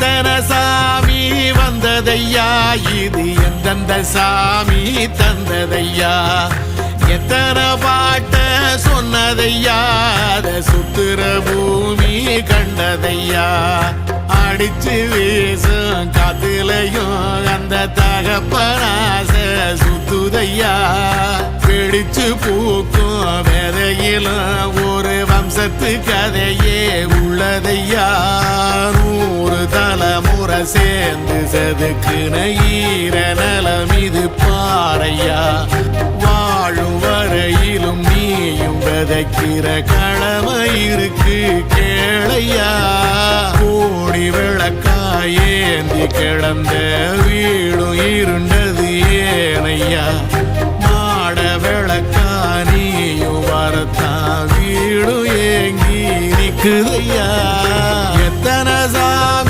எத்தனை சாமி வந்ததையா, இது எந்தெந்த சாமி தந்ததையா, எத்தனை பாட்ட சொன்னதையா, அத சுத்துற பூமி கண்டதையா, அடிச்சு வீசும் காத்துலையும் அந்த தகப்பனாச சுத்துதையா, பிடிச்சு பூக்கும் வேதையிலும் ஒரு வம்சத்து கதையே உள்ளதையா, 100 தலைமுறை சேர்ந்து செதுக்குன ஈர நலம் இது பாறையா, வாழும் வரையிலும் நீயும் விதைக்கிற கடமை இருக்கு கேளையா, கோடி விளக்காயேந்தி கிடந்த வீடும் இருண்டது ஏனையா, மாட விளக்கா நீயும் வரத்தான் வீடும் ஏங்கி நிக்குதையா.